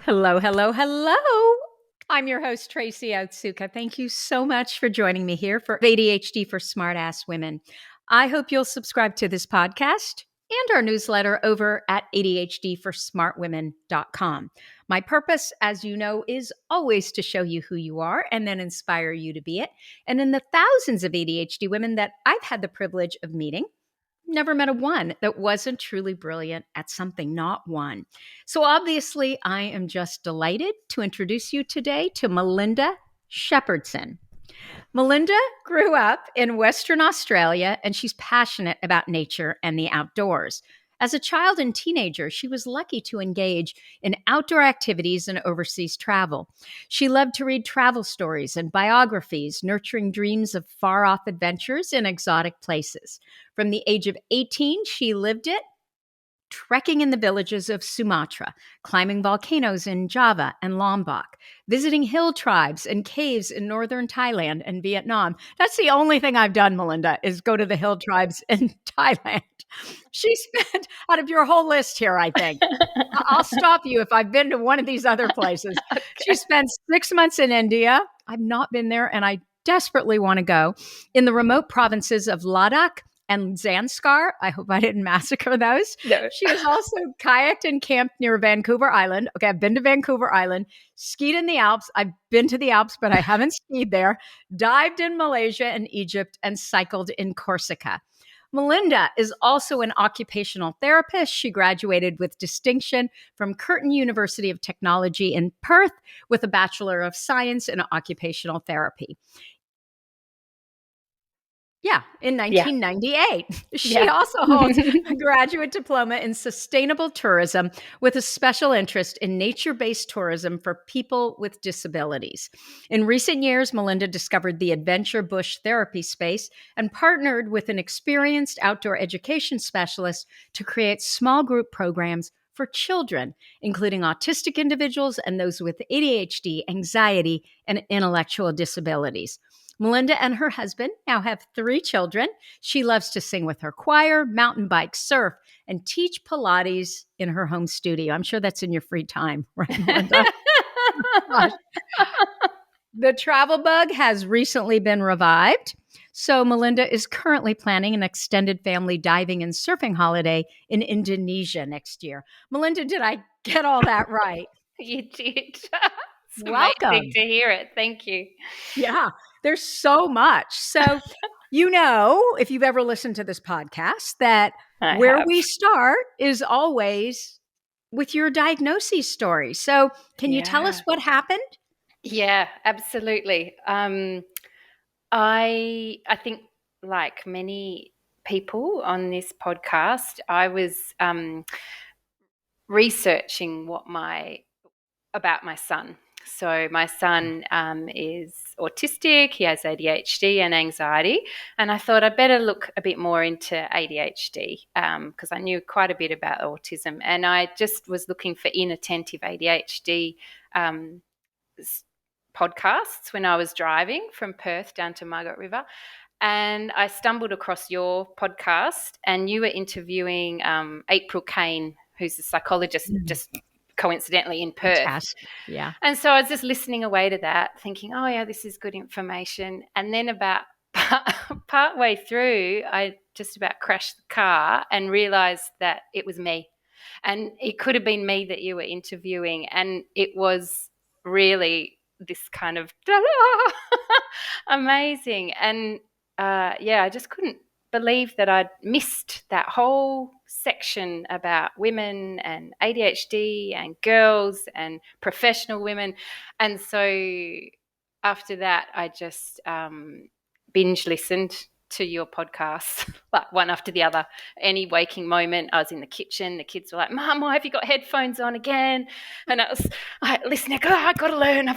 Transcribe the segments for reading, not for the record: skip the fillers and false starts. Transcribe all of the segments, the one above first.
Hello, hello, hello. I'm your host, Tracy Otsuka. Thank you so much for joining me here for ADHD for Smartass Women. I hope you'll subscribe to this podcast and our newsletter over at ADHDforsmartwomen.com. My purpose, as you know, is always to show you who you are and then inspire you to be it. And in the thousands of ADHD women that I've had the privilege of meeting, never met a one that wasn't truly brilliant at something, not one. So obviously, I am just delighted to introduce you today to Melinda Shepherdson. Melinda grew up in Western Australia, and she's passionate about nature and the outdoors. As a child and teenager, she was lucky to engage in outdoor activities and overseas travel. She loved to read travel stories and biographies, nurturing dreams of far-off adventures in exotic places. From the age of 18, she lived it, trekking in the villages of Sumatra, climbing volcanoes in Java and Lombok, visiting hill tribes and caves in northern Thailand and Vietnam. That's the only thing I've done, Melinda, is go to the hill tribes in Thailand. She spent, out of your whole list here, I think, I'll stop you if I've been to one of these other places. Okay. She spent 6 months in India. I've not been there, and I desperately want to go. In the remote provinces of Ladakh and Zanskar. I hope I didn't massacre those. No. She has also kayaked and camped near Vancouver Island. Okay, I've been to Vancouver Island, skied in the Alps. I've been to the Alps, but I haven't skied there. Dived in Malaysia and Egypt and cycled in Corsica. Melinda is also an occupational therapist. She graduated with distinction from Curtin University of Technology in Perth with a Bachelor of Science in Occupational Therapy. Yeah, in 1998. She also holds a graduate diploma in sustainable tourism with a special interest in nature-based tourism for people with disabilities. In recent years, Melinda discovered the adventure bush therapy space and partnered with an experienced outdoor education specialist to create small group programs for children, including autistic individuals and those with ADHD, anxiety, and intellectual disabilities. Melinda and her husband now have 3 children. She loves to sing with her choir, mountain bike, surf, and teach Pilates in her home studio. I'm sure that's in your free time, right, Melinda? The travel bug has recently been revived. So Melinda is currently planning an extended family diving and surfing holiday in Indonesia next year. Melinda, did I get all that right? You did. It's welcome. Amazing to hear it. Thank you. Yeah, there's so much. So, if you've ever listened to this podcast, that we start is always with your diagnosis story. So can you tell us what happened? Yeah, absolutely. I think, like many people on this podcast, I was researching about my son. So my son is autistic, he has ADHD and anxiety, and I thought I'd better look a bit more into ADHD because I knew quite a bit about autism, and I just was looking for inattentive ADHD podcasts when I was driving from Perth down to Margaret River, and I stumbled across your podcast, and you were interviewing April Kane, who's a psychologist just coincidentally in Perth. Fantastic. Yeah. And so I was just listening away to that, thinking, oh, yeah, this is good information. And then about partway through, I just about crashed the car and realized that it was me. And it could have been me that you were interviewing. And it was really this kind of amazing. And, I just couldn't believe that I'd missed that whole section about women and ADHD and girls and professional women. And so after that, I just binge listened to your podcast, like one after the other. Any waking moment, I was in the kitchen, the kids were like, Mum, why have you got headphones on again? And I was listening, I've got to learn.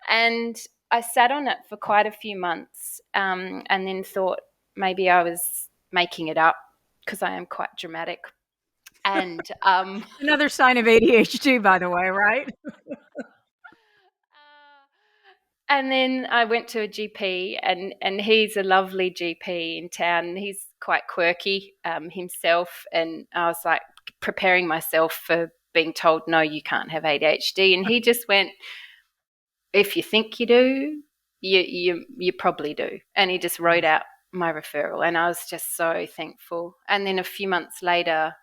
And I sat on it for quite a few months and then thought maybe I was making it up because I am quite dramatic. And another sign of ADHD, by the way, right? And then I went to a GP, and he's a lovely GP in town. He's quite quirky himself, and I was like preparing myself for being told, no, you can't have ADHD. And he just went, if you think you do, you probably do. And he just wrote out my referral, and I was just so thankful. And then a few months later,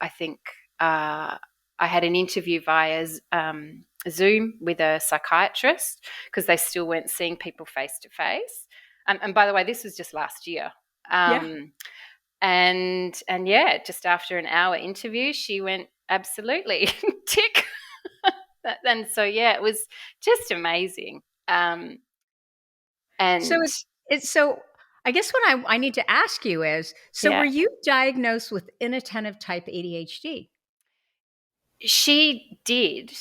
I think I had an interview via Zoom with a psychiatrist, because they still weren't seeing people face to face. And by the way, this was just last year. Yeah. And yeah, just after an hour interview, she went, absolutely, tick. And so yeah, it was just amazing. So And it's so I guess what I need to ask you is, so were yeah, you diagnosed with inattentive type ADHD? she did,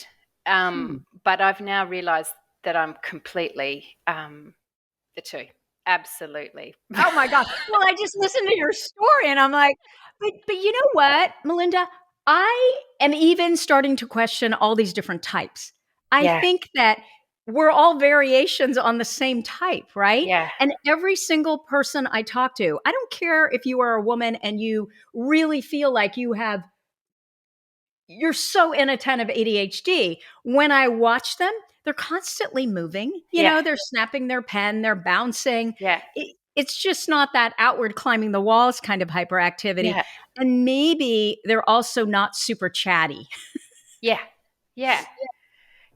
Hmm. but I've now realised that I'm completely the two. Absolutely. Oh my god. Well, I just listened to your story and I'm like, but you know what, Melinda? I am even starting to question all these different types. I Yeah, think that we're all variations on the same type, right? yeah, And every single person I talk to, I don't care if you are a woman and you really feel like you're so inattentive ADHD. When I watch them, they're constantly moving. yeah, They're snapping their pen, they're bouncing. yeah, It's just not that outward climbing the walls kind of hyperactivity. yeah, And maybe they're also not super chatty. yeah, yeah,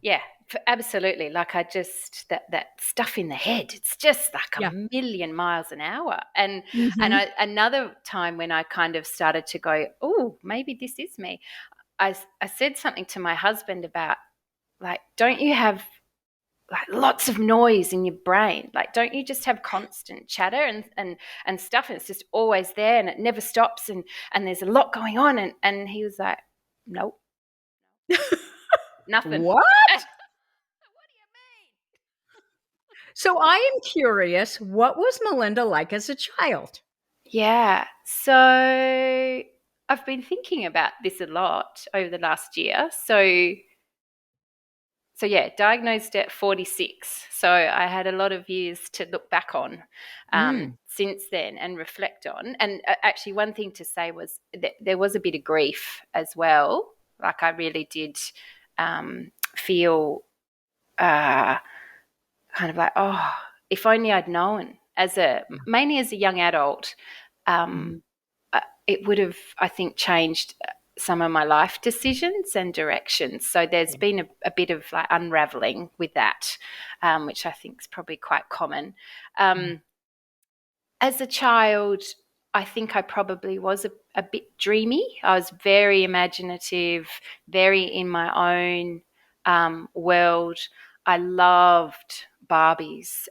yeah. Absolutely. Like, I just, that stuff in the head, it's just like a Yeah. million miles an hour. And Hmm. another time when I kind of started to go, oh, maybe this is me. I said something to my husband about, like, don't you have like lots of noise in your brain? Like, don't you just have constant chatter and stuff, and it's just always there and it never stops, and there's a lot going on? And he was like, nope, nothing. What? So I am curious, what was Melinda like as a child? Yeah. So I've been thinking about this a lot over the last year. So yeah, diagnosed at 46. So I had a lot of years to look back on Mm. since then and reflect on. And actually, one thing to say was that there was a bit of grief as well. Like, I really did feel kind of like, oh, if only I'd known, mainly as a young adult. Mhm. um, it would have, I think, changed some of my life decisions and directions. So there's Yeah. been a bit of like unraveling with that, which I think is probably quite common. Mm. Um, as a child, I think I probably was a bit dreamy. I was very imaginative, very in my own world. I loved Barbies,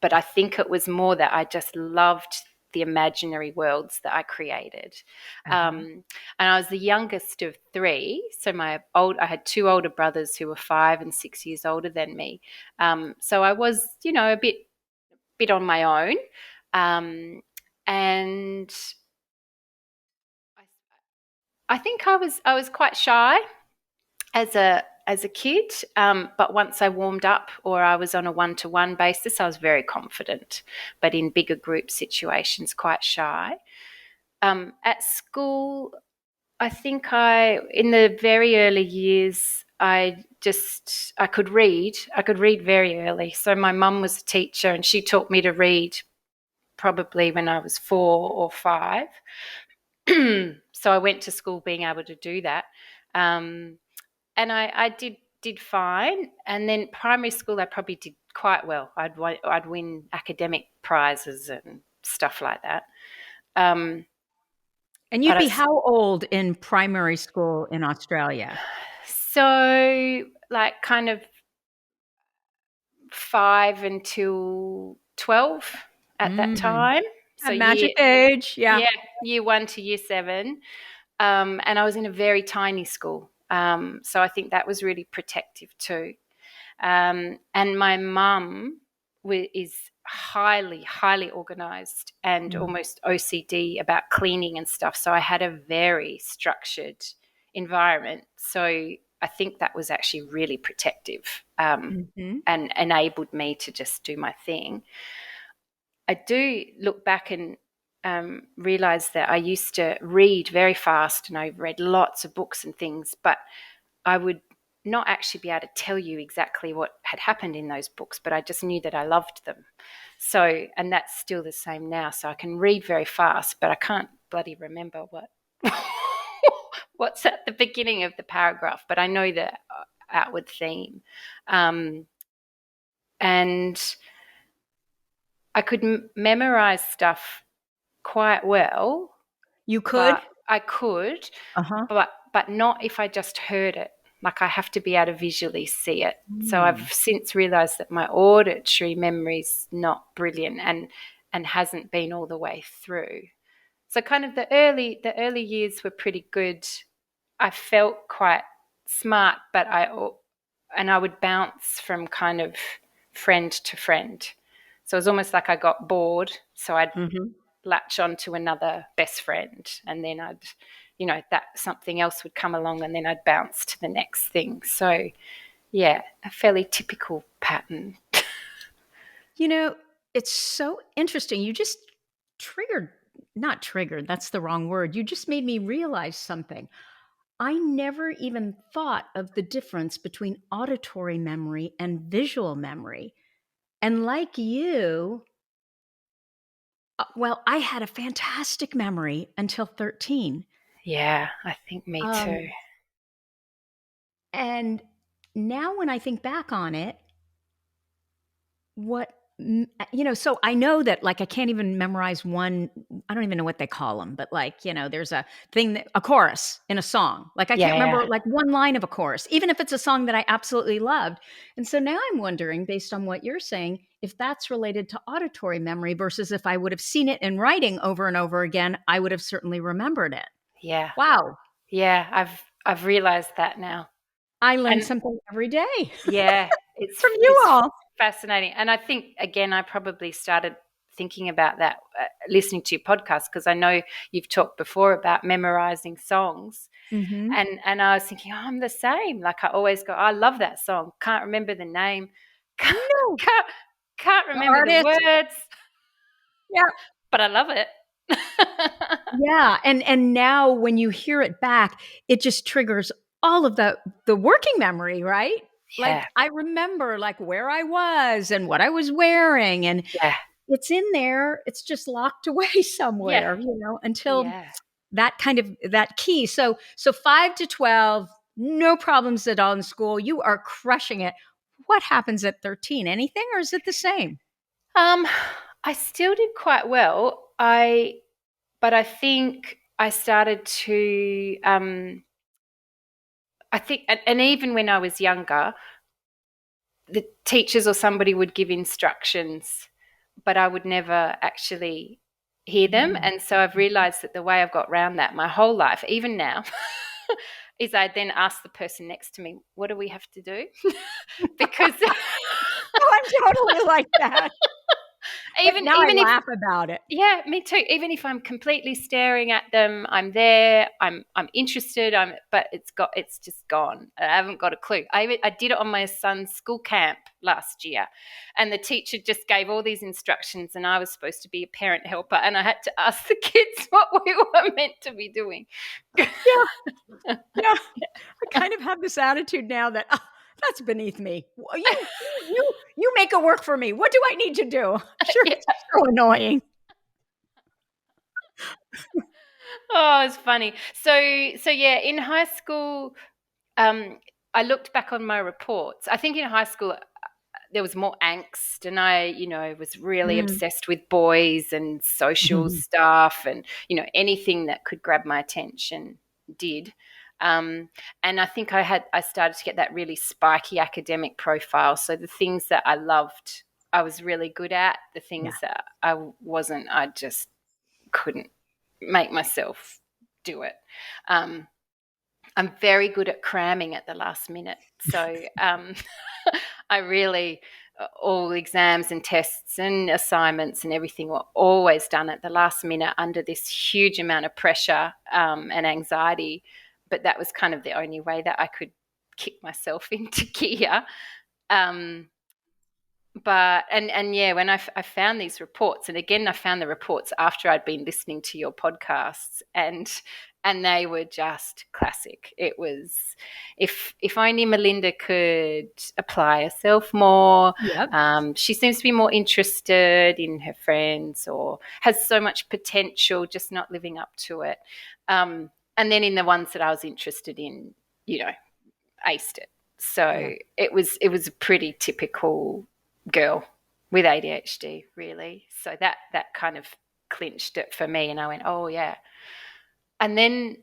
but I think it was more that I just loved the imaginary worlds that I created. Uh-huh. And I was the youngest of three, so I had two older brothers who were 5 and 6 years older than me. So I was, a bit on my own. Um, and I think I was quite shy as a kid, but once I warmed up or I was on a one-to-one basis, I was very confident. But in bigger group situations, quite shy. At school, I think in the very early years, I could read. I could read very early. So my mum was a teacher, and she taught me to read probably when I was 4 or 5. So I went to school being able to do that, um, and I did fine. And then primary school, I probably did quite well. I'd win academic prizes and stuff like that. Um, And but you'd be how old in primary school in Australia? so like kind of 5 until 12 at that Mm. time. A So magic age, yeah. yeah, year 1 to year 7. And I was in a very tiny school. So I think that was really protective too. And my mum is highly, highly organised and Mm. almost OCD about cleaning and stuff. So I had a very structured environment. So I think that was actually really protective, Mhm. and enabled me to just do my thing. I do look back realised that I used to read very fast, and I read lots of books and things, but I would not actually be able to tell you exactly what had happened in those books, but I just knew that I loved them. So, and that's still the same now. So I can read very fast, but I can't bloody remember what what's at the beginning of the paragraph, but I know the outward theme. And I could memorize stuff quite well, You could? but I could, Uh-huh. but not if I just heard it. Like I have to be able to visually see it. So Mm. I've since realised that my auditory memory's not brilliant and hasn't been all the way through. So kind of the early years were pretty good. I felt quite smart, but I would bounce from kind of friend to friend. So it was almost like I got bored, so I'd Mhm. latch on to another best friend, and then I'd, that something else would come along, and then I'd bounce to the next thing. So yeah, a fairly typical pattern. You know, it's so interesting. You just triggered, not triggered, that's the wrong word. You just made me realize something. I never even thought of the difference between auditory memory and visual memory. And like you, well, I had a fantastic memory until 13. Yeah, I think me too. Um, and now when I think back on it, what so I know that, like, I can't even memorize one. I don't even know what they call them, but, like, there's a thing that a chorus in a song. Like, I can't Yeah, remember, like, one line of a chorus, even if it's a song that I absolutely loved. And so now I'm wondering, based on what you're saying, if that's related to auditory memory versus if I would have seen it in writing over and over again, I would have certainly remembered it. yeah, Wow. yeah. I've realised that now, I learn and something every day yeah, it's from you it's all. fascinating. And I think again, I probably started thinking about that listening to your podcast, because I know you've talked before about memorizing songs, Mhm. and I was thinking, oh, I'm the same. Like I always go, I love that song. Can't remember the name. Can't No, can't, can't the remember the artist. words, Yeah. but I love it. Yeah, and now when you hear it back, it just triggers all of the working memory, right? Yeah, Like, I remember, like, where I was and what I was wearing, and yeah, it's in there, it's just locked away yeah, somewhere, until yeah. that key. So 5 to 12, no problems at all in school, you are crushing it. What happens at 13? Anything, or is it the same? Um, I still did quite well. But I think I started to, I think, and even when I was younger, the teachers or somebody would give instructions, but I would never actually hear them. Mm. And so I've realized that the way I've got around that my whole life, even now, is I then ask the person next to me, what do we have to do? Because Oh, I'm totally like that, but even now I even if laugh about it. yeah, me too. Even if I'm completely staring at them, I'm there. I'm interested. But it's just gone. I haven't got a clue. I did it on my son's school camp last year, and the teacher just gave all these instructions, and I was supposed to be a parent helper, and I had to ask the kids what we were meant to be doing. Yeah. Yeah, I kind of have this attitude now that, "Oh, that's beneath me. You make it work for me. What do I need to do?" Sure, Yeah. it's so annoying. Oh, it's funny. So yeah, in high school, um, I looked back on my reports. I think in high school there was more angst, and I was really Mm. obsessed with boys and social Mhm. stuff, and anything that could grab my attention did. um, and I think I started to get that really spiky academic profile. So the things that I loved, I was really good at. The Yeah. things that I wasn't, I just couldn't make myself do it. um, I'm very good at cramming at the last minute. So I really, all exams and tests and assignments and everything were always done at the last minute under this huge amount of pressure and anxiety. But that was kind of the only way that I could kick myself into gear. Um, but and yeah, when I found these reports, and again I found the reports after I'd been listening to your podcasts, and they were just classic. It was, if only Melinda could apply herself more. Yep. She seems to be more interested in her friends, or has so much potential, just not living up to it. And then in the ones that I was interested in, you know, aced it. Yeah. So it was a pretty typical girl with ADHD, really. So that kind of clinched it for me, and I went, oh yeah. And then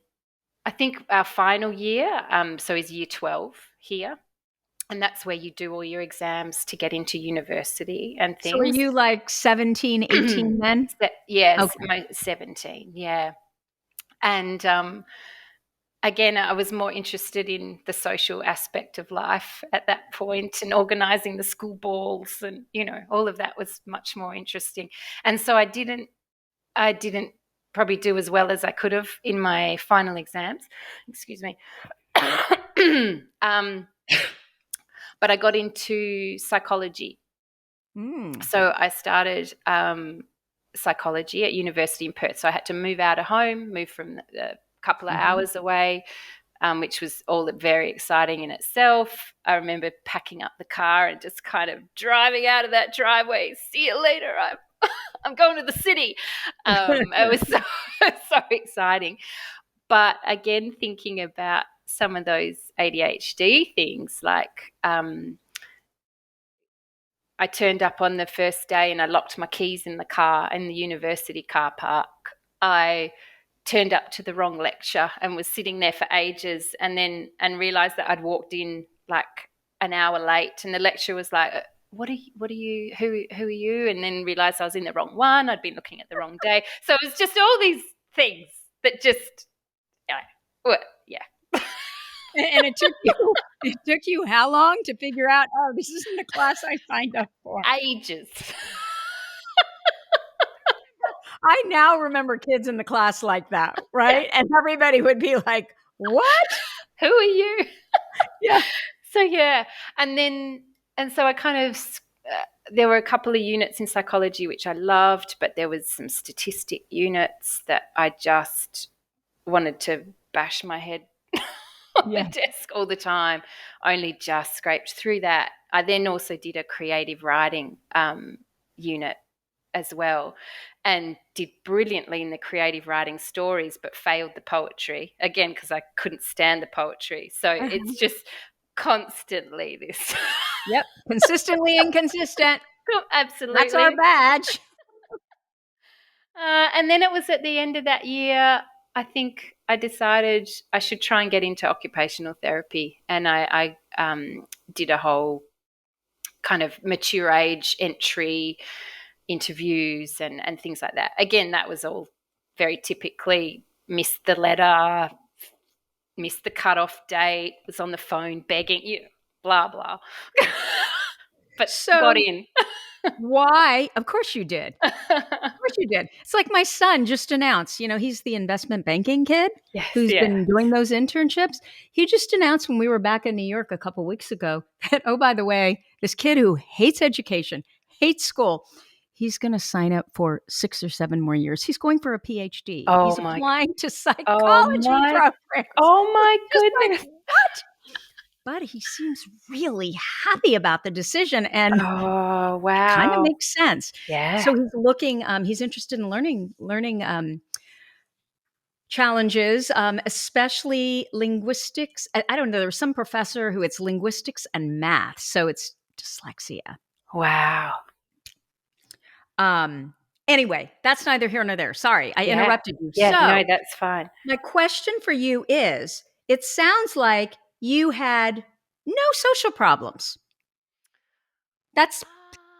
I think our final year, so is year 12 here, and that's where you do all your exams to get into university and So are things. you like 17, 18 then? Yes, Okay. 17, yeah. And again, I was more interested in the social aspect of life at that point, and organizing the school balls, and all of that was much more interesting. And so I didn't probably do as well as I could have in my final exams. Excuse me. um, but I got into psychology. Mm. So I started psychology at university in Perth. So I had to move out of home, move from a couple of Hmm. hours away, which was all very exciting in itself. I remember packing up the car and just kind of driving out of that driveway. See you later. I'm going to the city. It was so exciting. But again, thinking about some of those ADHD things, like I turned up on the first day and I locked my keys in the car in the university car park. I turned up to the wrong lecture and was sitting there for ages, and realized that I'd walked in like an hour late, and the lecturer was like, who are you? And then realized I was in the wrong one. I'd been looking at the wrong day. So it was just all these things that just, yeah. And it took you how long to figure out, oh, this isn't the class I signed up for? Ages. I now remember kids in the class like that, Yeah. right? And everybody would be like, what? Who are you? Yeah. So yeah, and so I kind of there were a couple of units in psychology which I loved, but there was some statistic units that I just wanted to bash my head on the Yeah. desk all the time. Only just scraped through that. I then also did a creative writing unit as well, and did brilliantly in the creative writing stories, but failed the poetry again because I couldn't stand the poetry. So Uh-huh. it's just constantly this. Yep. Consistently inconsistent. That's our Absolutely. badge. And then it was at the end of that year, I think I decided I should try and get into occupational therapy. And I did a whole kind of mature age entry interviews and things like that. Again, that was all very typically missed the letter, missed the cutoff date, was on the phone begging you, blah, blah. But got So in. why? Of course you did. Of course you did. It's like my son just announced, he's the investment banking kid Yes, who's yeah. been doing those internships. He just announced when we were back in New York a couple weeks ago that, oh, by the way, this kid who hates education, hates school, he's going to sign up for 6 or 7 more years. He's going for a PhD. Oh He's my, applying to oh psychology my, programs. oh my Just like, goodness. what? But he seems really happy about the decision. And Oh, it kind of wow. makes sense. Yeah. So he's interested in learning challenges, especially linguistics. I don't know. There was some professor who it's linguistics and math, so it's dyslexia. Wow. Um, anyway, that's neither here nor there. Sorry, I Yeah. interrupted you. Yeah, no, So that's fine. my question for you is: it sounds like you had no social problems. That's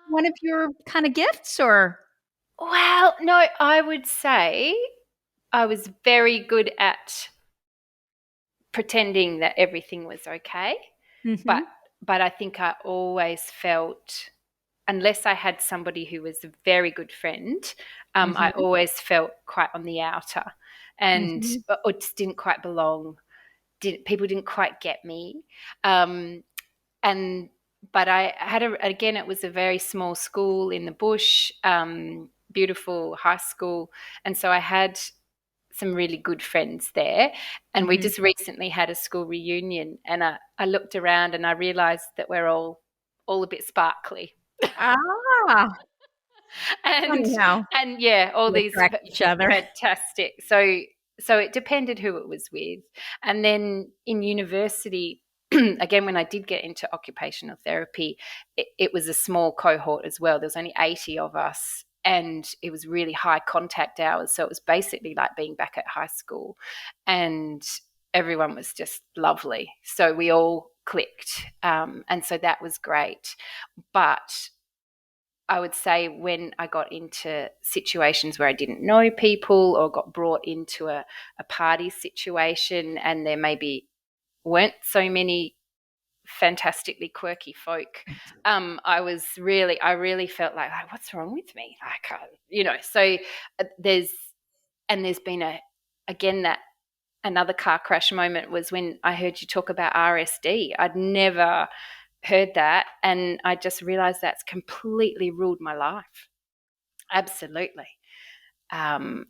one of your kind of gifts, or Well, no, I would say I was very good at pretending that everything was okay. But Mhm. but I think I always felt, unless I had somebody who was a very good friend, I Mhm. always felt quite on the outer, and Mhm. or just didn't quite belong. People didn't quite get me, and but I had again, it was a very small school in the bush, beautiful high school. And so I had some really good friends there. And we Mhm. just recently had a school reunion, and I looked around and I realized that we're all a bit sparkly. Ah, and funny how and yeah, all we these attract each other. fantastic. So it depended who it was with. And then in university, again, when I did get into occupational therapy, it was a small cohort as well. There was only 80 of us, and it was really high contact hours. So it was basically like being back at high school, and everyone was just lovely. So we all clicked, and so that was great. But I would say when I got into situations where I didn't know people or got brought into a party situation and there maybe weren't so many fantastically quirky folk, I really felt like what's wrong with me? Like, so there's, and there's been again, that another car crash moment was when I heard you talk about RSD. I'd never heard that, and I just realized that's completely ruled my life. Absolutely. And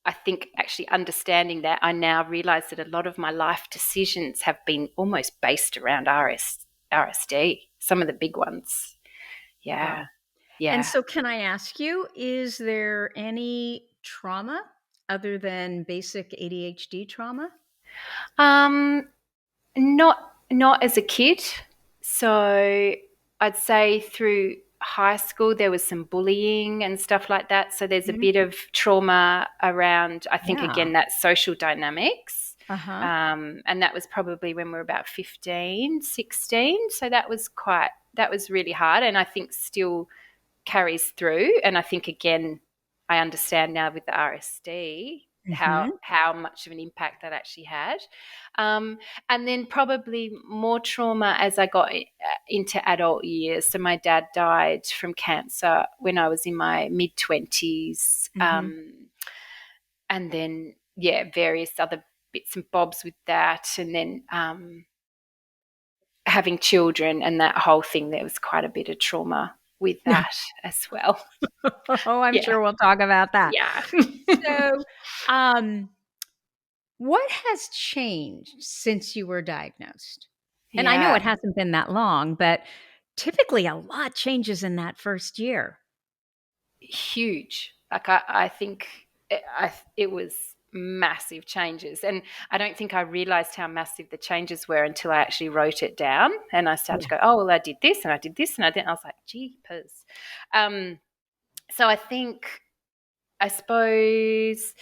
I think actually understanding that, I now realize that a lot of my life decisions have been almost based around RSD, some of the big ones. Yeah. Wow. And Yeah. so can I ask you, is there any trauma other than basic ADHD trauma? Um, not not as a kid. So I'd say through high school there was some bullying and stuff like that. So there's a Mhm. bit of trauma around, I think, Yeah. again, that social dynamics. Uh-huh. And that was probably when we were about 15, 16. So that was really hard, and I think still carries through. And I think, again, I understand now with the RSD Mhm. how much of an impact that actually had. And then probably more trauma as I got into adult years. So my dad died from cancer when I was in my mid 20s, Mhm. and then yeah, various other bits and bobs with that, and then having children and that whole thing. There was quite a bit of trauma with that as well. Oh, I'm Yeah. sure we'll talk about that. Yeah. So, um, what has changed since you were diagnosed? And I know Yeah. it hasn't been that long, but typically a lot changes in that first year. Huge. Like I think it was massive changes, and I don't think I realized how massive the changes were until I actually wrote it down, and I started to Yeah. go, oh well, I did this and I did this and I did. I was like, jeepers. Um, so I suppose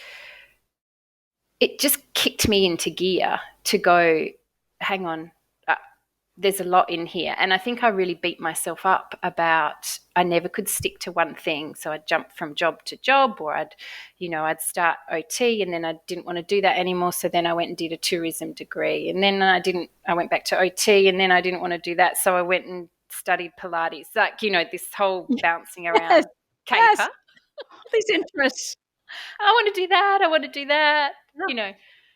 it just kicked me into gear to go, hang on, there's a lot in here. And I think I really beat myself up about, I never could stick to one thing. So I'd jump from job to job, or I'd start OT, and then I didn't want to do that anymore. So then I went and did a tourism degree. And then I went back to OT, and then I didn't want to do that. So I went and studied Pilates, like, this whole bouncing Yes. around Yes. caper. All these interests. I want to do that. I want to do that. Yeah. You know,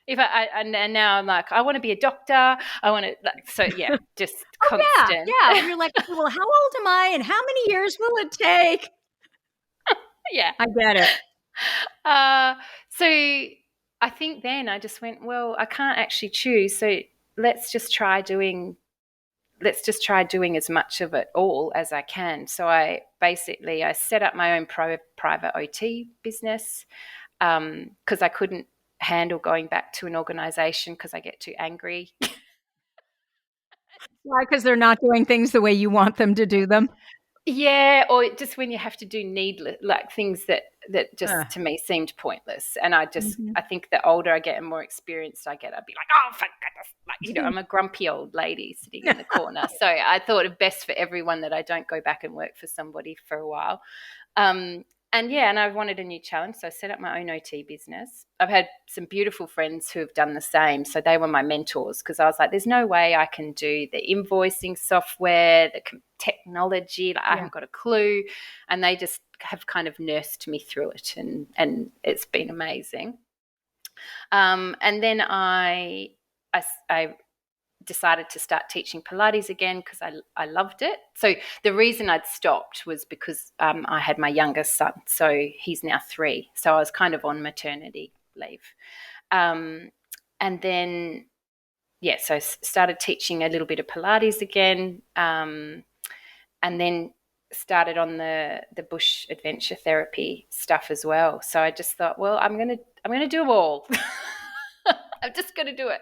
if and now I'm like, I want to be a doctor. I want to, like, so yeah, just Oh, yeah. constant. Yeah. You're like, "Okay, well, how old am I and how many years will it take?" Yeah. I get it. Uh, so I think then I just went, well, I can't actually choose. So let's just try doing let's just try doing as much of it all as I can. So I set up my own private OT business, because I couldn't handle going back to an organization because I get too angry. Why? Because 'Cause they're not doing things the way you want them to do them? Yeah, or just when you have to do needless, like things that Ugh. just to me seemed pointless. And Mhm. I think the older I get and more experienced I get, I'd be like, oh, thank goodness. Like, I'm a grumpy old lady sitting in the corner. So I thought it best for everyone that I don't go back and work for somebody for a while. Um, and I wanted a new challenge, so I set up my own OT business. I've had some beautiful friends who have done the same, so they were my mentors, because I was like, there's no way I can do the invoicing software, the technology, like, I Yeah. haven't got a clue, and they just have kind of nursed me through it, and it's been amazing. And then I decided to start teaching Pilates again because I loved it. So the reason I'd stopped was because I had my youngest son. So he's now 3. So I was kind of on maternity leave. And then, yeah, so I started teaching a little bit of Pilates again, and then started on the bush adventure therapy stuff as well. So I just thought, well, I'm gonna do them all. I'm just gonna do it.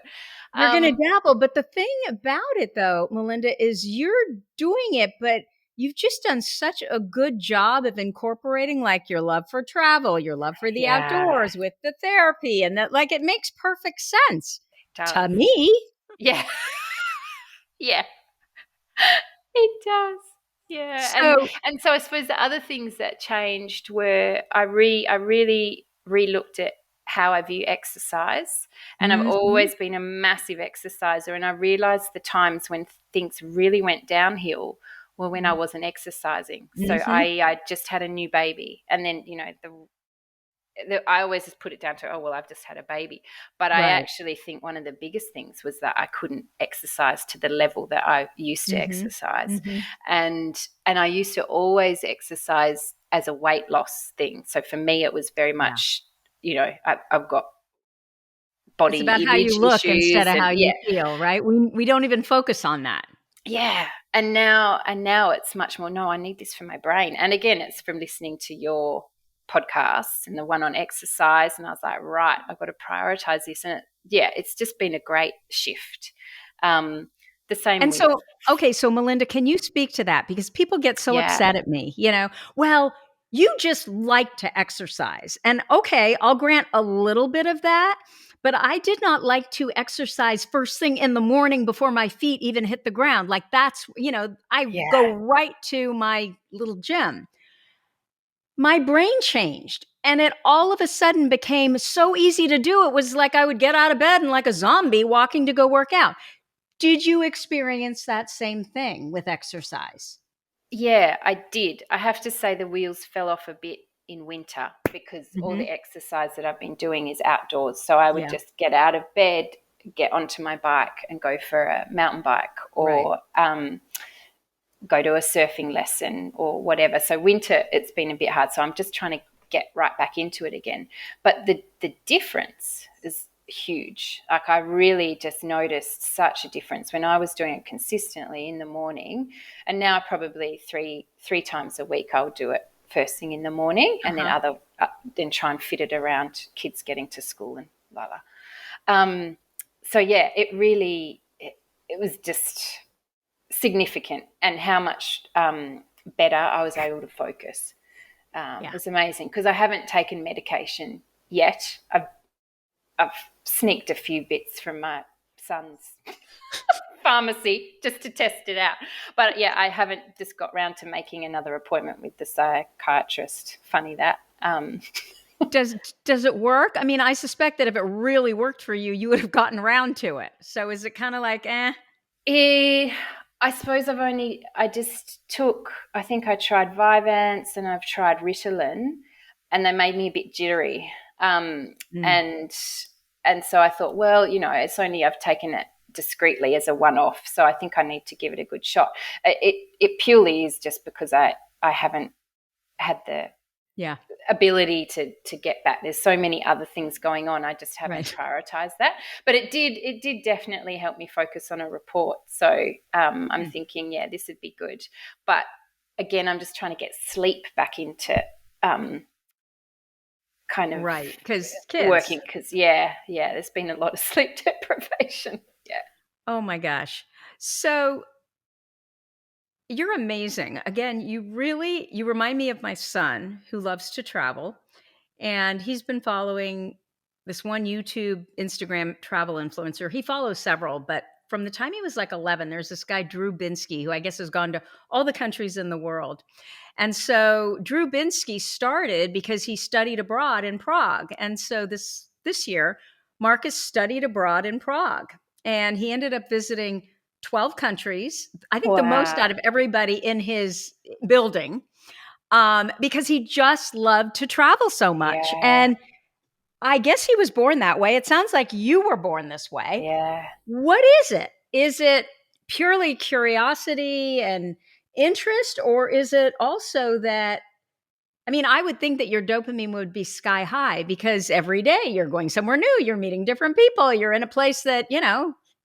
You're going to dabble. But the thing about it, though, Melinda, is you're doing it, but you've just done such a good job of incorporating like your love for travel, your love for the Yeah, outdoors with the therapy, and that like it makes perfect sense it does. to me. Yeah, yeah, it does. Yeah, So, and so I suppose the other things that changed were I really re-looked at how I view exercise, and I've mhm, always been a massive exerciser, and I realized the times when things really went downhill were when I wasn't exercising. So mhm, I just had a new baby, and then I always just put it down to, oh, well, I've just had a baby. But I right. actually think one of the biggest things was that I couldn't exercise to the level that I used to Mhm, exercise. mhm. And I used to always exercise as a weight loss thing. So for me, it was very Yeah. much, I've got It's about body how you image look instead issues. of And how yeah, you feel, right? We don't even focus on that. yeah. And now it's much more, no, I need this for my brain. And again, it's from listening to your podcasts and the one on exercise. And I was like, right, I've got to prioritize this. And it's just been a great shift. Um, the same And with, so, okay, so Melinda, can you speak to that? Because people get so yeah, upset at me, well, you just like to exercise. And okay, I'll grant a little bit of that, but I did not like to exercise first thing in the morning before my feet even hit the ground. Like that's, I yeah, go right to my little gym. My brain changed and it all of a sudden became so easy to do. It was like I would get out of bed and like a zombie walking to go work out. Did you experience that same thing with exercise? yeah, I did. I have to say the wheels fell off a bit in winter because all Mhm. the exercise that I've been doing is outdoors. So I would Yeah, just get out of bed, get onto my bike and go for a mountain bike right. or go to a surfing lesson or whatever. So winter, it's been a bit hard. So I'm just trying to get right back into it again. But the difference is huge. Like I really just noticed such a difference when I was doing it consistently in the morning, and now probably three times a week I'll do it first thing in the morning, and then Uh-huh. then try and fit it around kids getting to school and la la. So yeah, it was just significant, and how much better I was able to focus Yeah. was amazing because I haven't taken medication yet. I've sneaked a few bits from my son's pharmacy just to test it out. But yeah, I haven't just got round to making another appointment with the psychiatrist. Funny that. Does does it work? I mean, I suspect that if it really worked for you, you would have gotten around to it. So is it kind of like, eh? Eh, I suppose I just took, I think I tried Vyvanse and I've tried Ritalin, and they made me a bit jittery. Um, Mm. and and so I thought, well, it's only I've taken it discreetly as a one-off, so I think I need to give it a good shot. It purely is just because I haven't had the Yeah, ability to get back. There's so many other things going on. I just haven't right. prioritized that. But it did definitely help me focus on a report. So I'm Mm. thinking, yeah, this would be good. But again, I'm just trying to get sleep back into um, kind of Right. Because kids. working because yeah, there's been a lot of sleep deprivation. Yeah. Oh my gosh. So you're amazing. Again, you remind me of my son who loves to travel. And he's been following this one YouTube, Instagram travel influencer. He follows several, but from the time he was like 11, there's this guy, Drew Binsky, who I guess has gone to all the countries in the world. And so Drew Binsky started because he studied abroad in Prague. And so this year, Marcus studied abroad in Prague. And he ended up visiting 12 countries, I think the most Wow. out of everybody in his building, because he just loved to travel so much. Yeah. And I guess he was born that way. It sounds like you were born this way. Yeah. What is it? is it purely curiosity and interest, or is it also that, I mean, I would think that your dopamine would be sky high because every day you're going somewhere new, you're meeting different people, you're in a place that,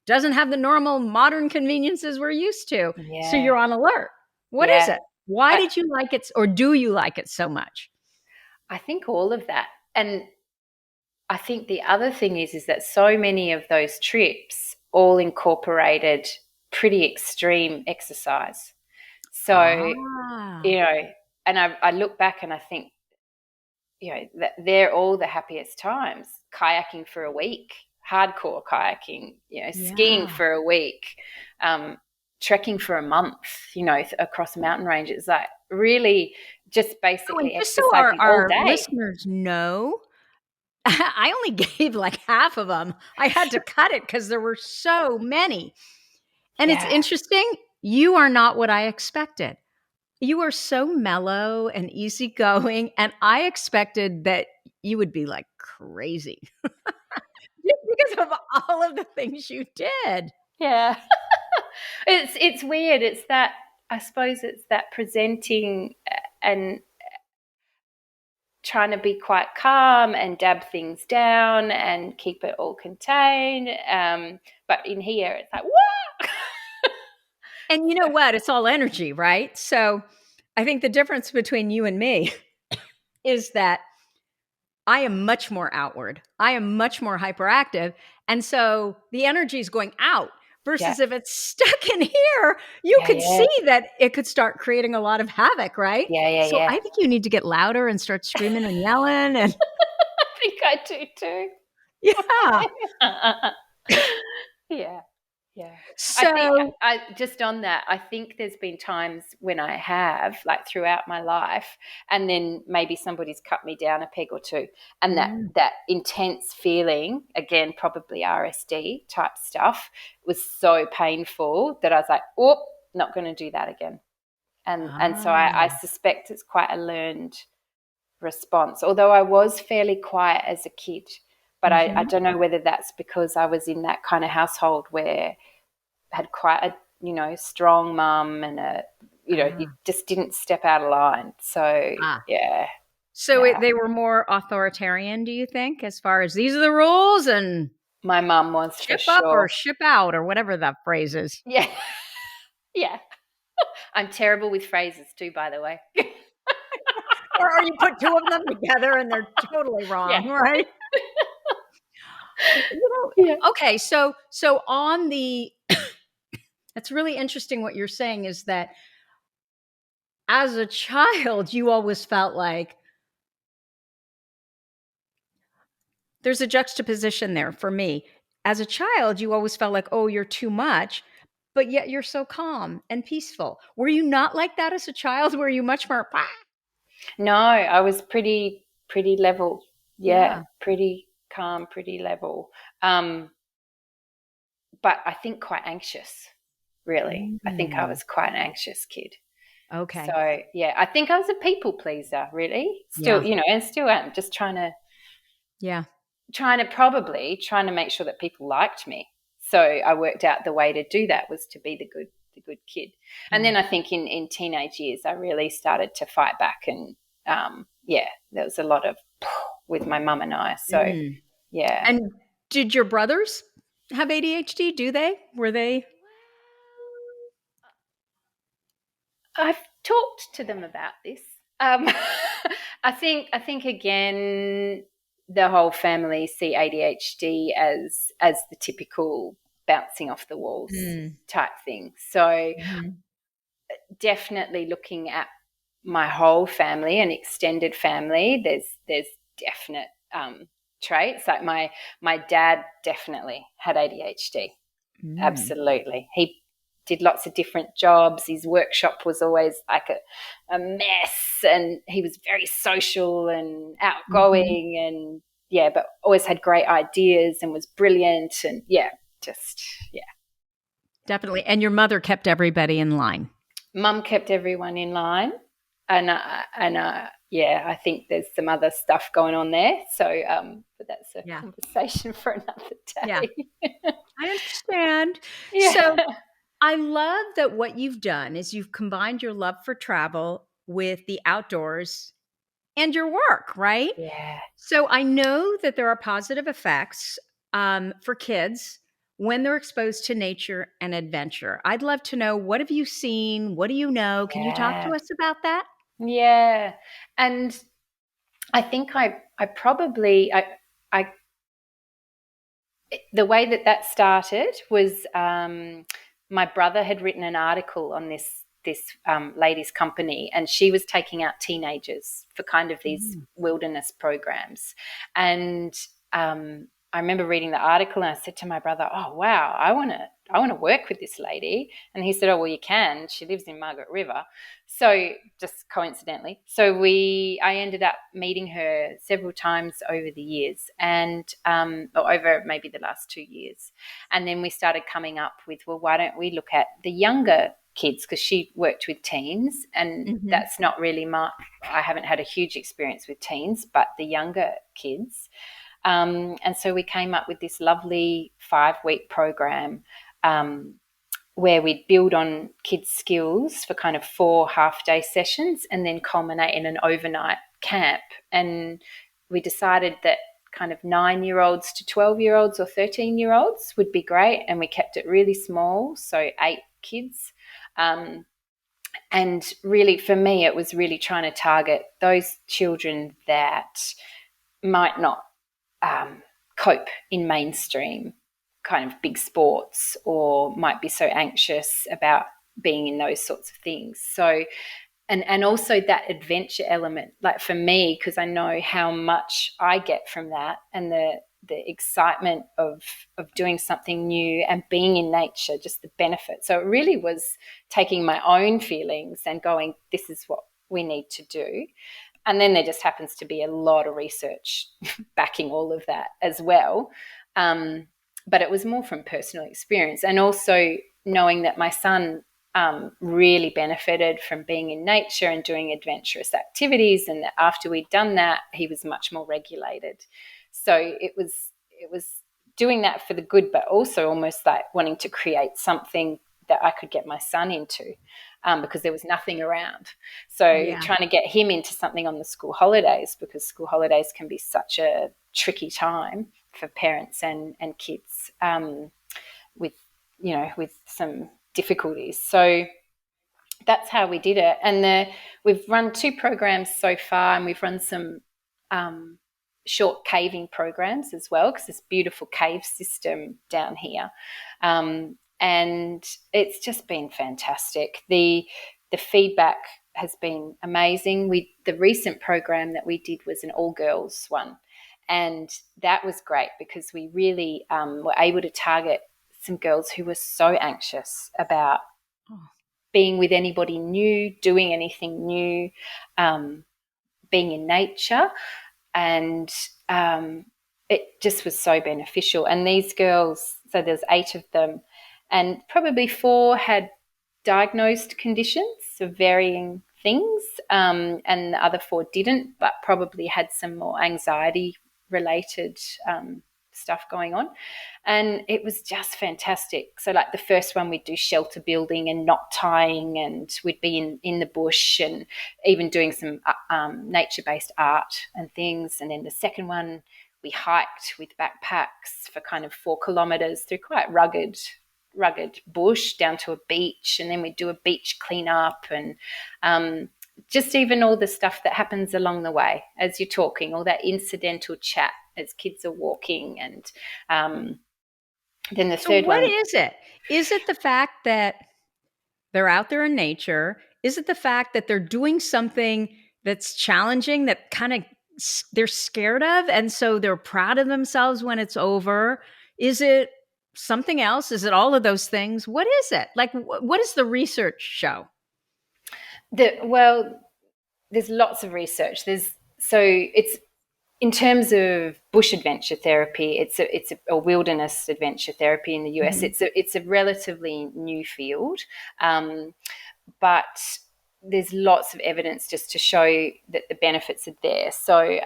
doesn't have the normal modern conveniences we're used to. So Yeah. you're on alert. What is Yeah. it? Why I, did you like it, or do you like it so much? I think all of that. And I think the other thing is that so many of those trips all incorporated pretty extreme exercise. So, Ah, you know, and I look back and I think, that they're all the happiest times. Kayaking for a week, hardcore kayaking, skiing yeah. for a week, um, trekking for a month, across mountain ranges, like really just Oh, and basically just so our, exercising all our day. listeners know, I only gave like half of them. I had to cut it because there were so many. And it's Yeah. interesting. You are not what I expected. You are so mellow and easygoing. And I expected that you would be like crazy just because of all of the things you did. Yeah. It's weird. It's that, I suppose it's that presenting and trying to be quite calm and dab things down and keep it all contained. But in here, it's like, what? And you know what? It's all energy, right? So I think the difference between you and me is that I am much more outward. I am much more hyperactive. And so the energy is going out Yeah, versus if it's stuck in here, you yeah, could yeah, see that it could start creating a lot of havoc, right? yeah, yeah, So yeah. I think you need to get louder and start screaming and yelling. And I think I do too. yeah. Yeah. Yeah. I think So, I just on that, I think there's been times when I have, like throughout my life, and then maybe somebody's cut me down a peg or two. And that mm, that intense feeling, again, probably RSD type stuff, was so painful that I was like, oh, not going to do that again. And so I ah, suspect it's quite a learned response. Although I was fairly quiet as a kid. But I mhm. don't know whether that's because I was in that kind of household where had quite a strong mum and you Ah, just didn't step out of line. So ah. yeah, So yeah. they were more authoritarian, do you think, as far as these are the rules and My mum was for ship up or sure. ship out or whatever that phrase is? Yeah, yeah. I'm terrible with phrases too, by the way. Or you put two of them together and they're totally Yeah, wrong, right? yeah. Okay, so on the it's really interesting what you're saying is that as a child, you always felt like there's a juxtaposition there for me. As a child, you always felt like, oh, you're too much, but yet you're so calm and peaceful. Were you not like that as a child? Were you much more, "Ah"? No, I was pretty level. Yeah, Yeah. pretty calm, pretty level. Um, but I think quite anxious. Really, I think I Mm, was quite an anxious kid. okay. So yeah, I think I was a people pleaser, really. Still, Yeah. and still am. Just Yeah. trying to make sure that people liked me. So I worked out the way to do that was to be the good kid. And Yeah. then I think in teenage years I really started to fight back, and yeah, there was a lot of with my mum and I. So Mm. yeah. And did your brothers have ADHD? Do they? Were they? I've talked to them about this. Um, I think again the whole family see ADHD as the typical bouncing off the walls Mm. type thing. So Mhm. definitely looking at my whole family and extended family, there's definite traits. Like my dad definitely had ADHD. Mm. Absolutely. He did lots of different jobs. His workshop was always like a mess, and he was very social and Mhm. outgoing, and yeah, but always had great ideas and was brilliant, and yeah, just yeah. Definitely. And your mother kept everybody in line. Mum kept everyone in line, and yeah, I think there's some other stuff going on there. So, but that's a Yeah. conversation for another Yeah. day. I understand. understand. So Yeah. I love that what you've done is you've combined your love for travel with the outdoors and your work, right? Yeah. So I know that there are positive effects for kids when they're exposed to nature and adventure. I'd love to know, what have you seen? What do you know? Can you talk to Yeah. us about that? Yeah. And I think I probably I the way that that started was my brother had written an article on this ladies' company, and she was taking out teenagers for kind of these Mm. wilderness programs. And I remember reading the article, and I said to my brother, "Oh wow, I want to work with this lady." And he said, "Oh well, you can. She lives in Margaret River." So just coincidentally, I ended up meeting her several times over the years, and or over maybe the last 2 years, and then we started coming up with, well, why don't we look at the younger kids, because she worked with teens, and Mhm. that's not really my. I haven't had a huge experience with teens, but the younger kids. And so we came up with this lovely 5-week program where we'd build on kids' skills for kind of 4 half-day sessions and then culminate in an overnight camp. And we decided that kind of 9-year-olds to 12-year-olds or 13-year-olds would be great, and we kept it really small, so 8 kids. And really, for me, it was really trying to target those children that might not cope in mainstream kind of big sports, or might be so anxious about being in those sorts of things. So, and also that adventure element, like for me, because I know how much I get from that, and the excitement of doing something new and being in nature, just the benefit. So it really was taking my own feelings and going, this is what we need to do. And then there just happens to be a lot of research backing all of that as well. Um, but it was more from personal experience, and also knowing that my son really benefited from being in nature and doing adventurous activities, and that after we'd done that, he was much more regulated. So it was doing that for the good, but also almost like wanting to create something that I could get my son into, because there was nothing around. So Yeah. trying to get him into something on the school holidays, because school holidays can be such a tricky time for parents and kids, with with some difficulties. So that's how we did it. And we've run 2 programs so far, and we've run some um, short caving programs as well, because this beautiful cave system down here. And it's just been fantastic. The feedback has been amazing. The recent program that we did was an all girls one, and that was great because we really were able to target some girls who were so anxious about Oh. being with anybody new, doing anything new, um, being in nature, and it just was so beneficial. And these girls, so there's 8 of them, and probably 4 had diagnosed conditions of varying things, and the other 4 didn't, but probably had some more anxiety related stuff going on. And it was just fantastic. So, like the first one, we'd do shelter building and knot tying, and we'd be in the bush, and even doing some nature based art and things. And then the second one, we hiked with backpacks for kind of 4 kilometres through quite rugged bush down to a beach, and then we do a beach cleanup, and just even all the stuff that happens along the way as you're talking, all that incidental chat as kids are walking. And then the So third what one, is it? Is it the fact that they're out there in nature? Is it the fact that they're doing something that's challenging, that kind of they're scared of, and so they're proud of themselves when it's over? Is it something else? Is it all of those things? What is it? Like, what does the research show? well, there's lots of research. It's in terms of bush adventure therapy, it's a wilderness adventure therapy in the US. Mhm. It's a relatively new field, but there's lots of evidence just to show that the benefits are there. So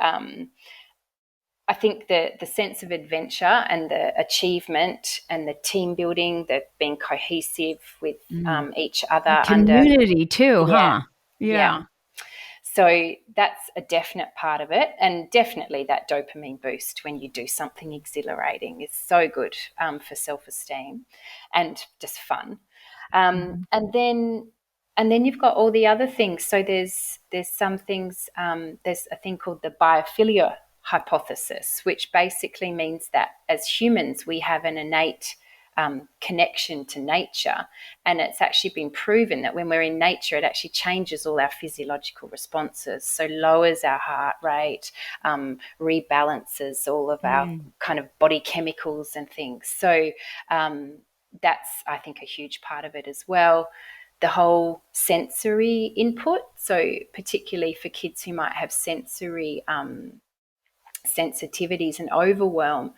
I think the sense of adventure and the achievement and the team building, the being cohesive with Mm. each And other under, community too, yeah, huh? yeah. Yeah. So that's a definite part of it, and definitely that dopamine boost when you do something exhilarating is so good for self-esteem and just fun. Um, Mhm. and then and then you've got all the other things. So there's some things. There's a thing called the biophilia hypothesis, which basically means that as humans we have an innate connection to nature. And it's actually been proven that when we're in nature, it actually changes all our physiological responses. So lowers our heart rate, rebalances all of our Mm. kind of body chemicals and things. So that's, I think, a huge part of it as well. The whole sensory input. So particularly for kids who might have sensory sensitivities and overwhelm,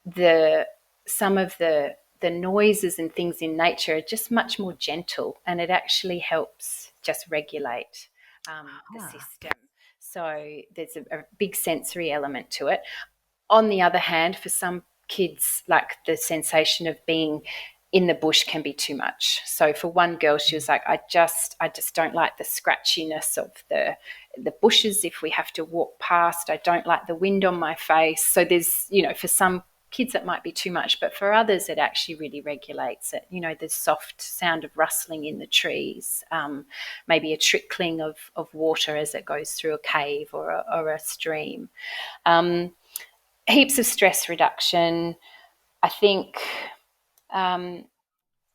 the some of the noises and things in nature are just much more gentle, and it actually helps just regulate the Ah. system. So there's a big sensory element to it. On the other hand, for some kids, like the sensation of being in the bush can be too much. So for one girl, she was like, I just don't like the scratchiness of the bushes if we have to walk past. I don't like the wind on my face. So there's, for some kids it might be too much, but for others it actually really regulates it. The soft sound of rustling in the trees, maybe a trickling of water as it goes through a cave or a stream. Heaps of stress reduction. I think, now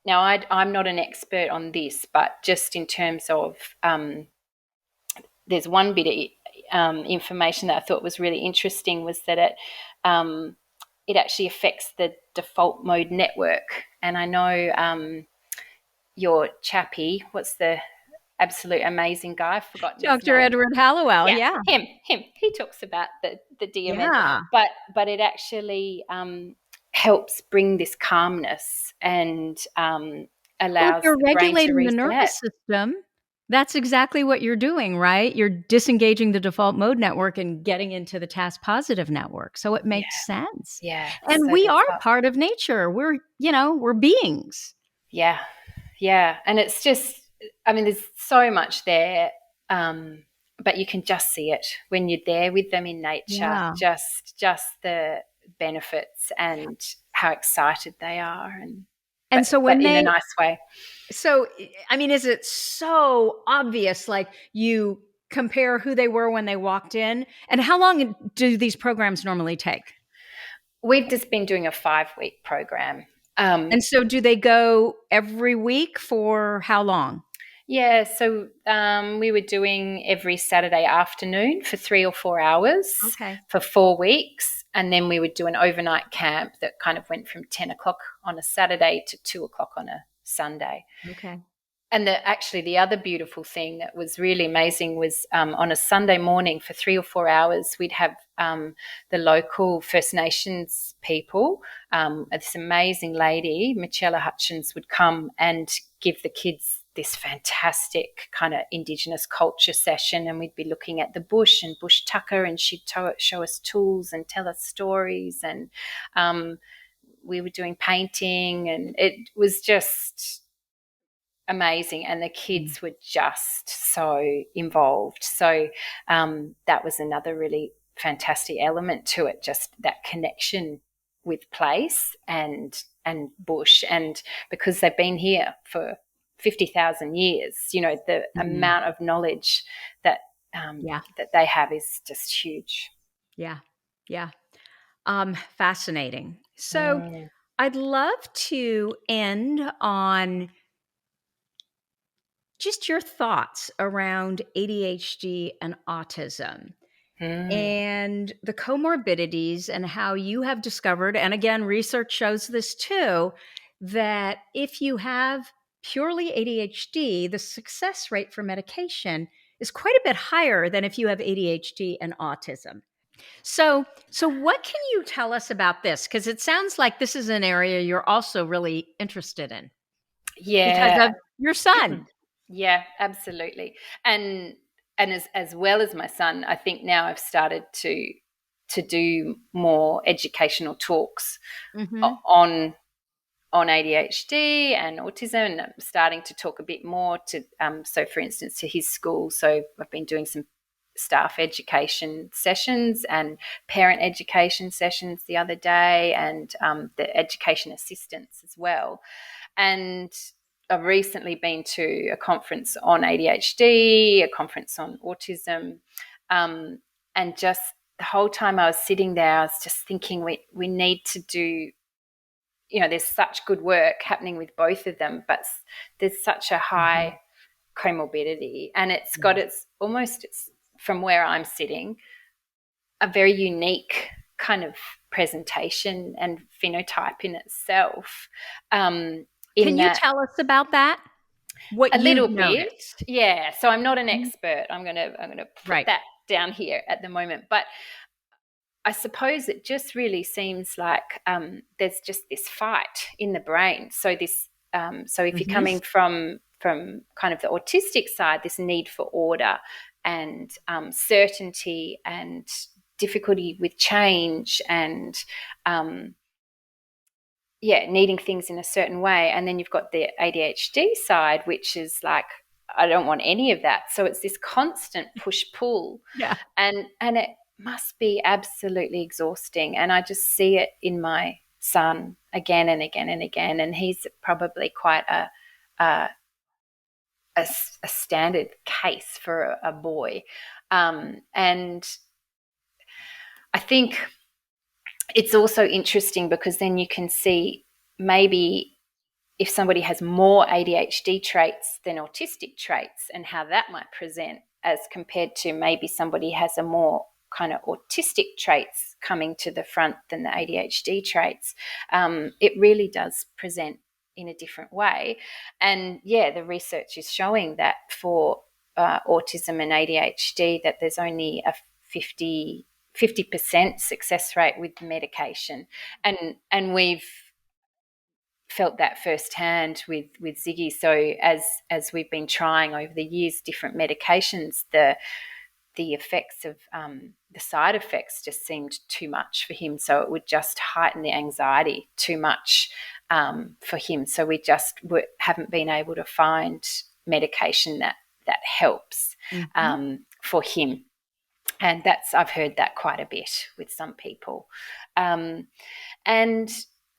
I'm not an expert on this, but just in terms of, there's one bit of information that I thought was really interesting, was that it actually affects the default mode network. And I know your chappie, what's the absolute amazing guy? I've forgotten his Dr. name. Edward Hallowell, Yeah, yeah. him. He talks about the DMN, Yeah. but it actually helps bring this calmness and Well, if allows you're the brain to regulating the reset. nervous system, that's exactly what you're doing, right? You're disengaging the default mode network and getting into the task positive network. So it Yeah, makes sense. yeah. And So we there's are that. part of nature. We're beings. Yeah, yeah, and it's just, I mean, there's so much there, but you can just see it when you're there with them in nature. Yeah. Just the benefits and how excited they are, and And so but when in a they nice way. so I mean, is it so obvious, like you compare who they were when they walked in? And how long do these programs normally take? We've just been doing a 5-week program. And so do they go every week for how long? Yeah, so we were doing every Saturday afternoon for 3 or 4 hours Okay. for 4 weeks. And then we would do an overnight camp that kind of went from 10 o'clock on a Saturday to 2 o'clock on a Sunday. Okay. And actually, the other beautiful thing that was really amazing was on a Sunday morning for 3 or 4 hours, we'd have the local First Nations people. This amazing lady, Michelle Hutchins, would come and give the kids this fantastic kind of Indigenous culture session. And we'd be looking at the bush and bush tucker, and she'd show us tools and tell us stories. And we were doing painting, and it was just amazing, and the Mm. kids were just so involved. So that was another really fantastic element to it, just that connection with place and bush. And because they've been here for 50,000 years, the Mhm. amount of knowledge that Yeah. that they have is just huge. Yeah. Yeah. Fascinating. So Mm. I'd love to end on just your thoughts around ADHD and autism Mm. and the comorbidities, and how you have discovered, and again, research shows this too, that if you have purely ADHD, the success rate for medication is quite a bit higher than if you have ADHD and autism. So what can you tell us about this? Because it sounds like this is an area you're also really interested in because Yeah. of your son. Yeah, absolutely. And as well as my son, I think now I've started to do more educational talks Mm-hmm. on ADHD and autism, and I'm starting to talk a bit more to, so for instance, to his school. So I've been doing some staff education sessions and parent education sessions the other day, and the education assistants as well. And I've recently been to a conference on ADHD, a conference on autism, um, and just the whole time I was sitting there, I was just thinking we need to do, there's such good work happening with both of them, but there's such a Mm-hmm. high comorbidity, and it's got Yeah. it's from where I'm sitting, a very unique kind of presentation and phenotype in itself. In Can you that, tell us about that? What a you've little bit, noticed? yeah. So I'm not an Mhm. expert. I'm gonna put Right. that down here at the moment, but I suppose it just really seems like there's just this fight in the brain. So so if you're Mm-hmm. coming from kind of the autistic side, this need for order and certainty and difficulty with change and um, needing things in a certain way, and then you've got the ADHD side, which is like, I don't want any of that. So it's this constant push pull, Yeah. and it must be absolutely exhausting. And I just see it in my son again and again and again, and he's probably quite a, a standard case for a boy, and I think it's also interesting because then you can see maybe if somebody has more ADHD traits than autistic traits and how that might present as compared to maybe somebody has a more kind of autistic traits coming to the front than the ADHD traits. It really does present in a different way. And yeah, the research is showing that for autism and ADHD that there's only a 50% success rate with medication. And we've felt that firsthand with Ziggy. So as we've been trying over the years different medications, the effects of the side effects just seemed too much for him. So it would just heighten the anxiety too much for him. So we just haven't been able to find medication that helps Mm-hmm. for him. And I've heard that quite a bit with some people. Um, and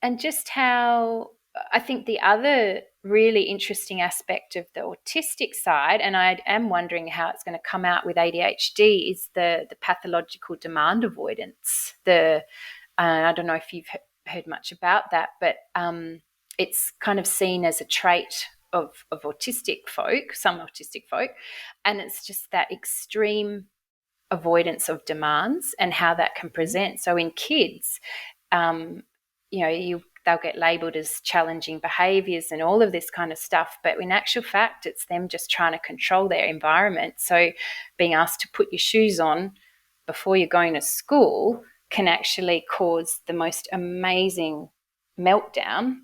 and just how I think the other really interesting aspect of the autistic side, and I am wondering how it's going to come out with ADHD, is the pathological demand avoidance. I don't know if you've heard much about that, but it's kind of seen as a trait of autistic folk, some autistic folk, and it's just that extreme avoidance of demands and how that can present. So in kids, um, they'll get labelled as challenging behaviours and all of this kind of stuff, but in actual fact, it's them just trying to control their environment. So being asked to put your shoes on before you're going to school can actually cause the most amazing meltdown,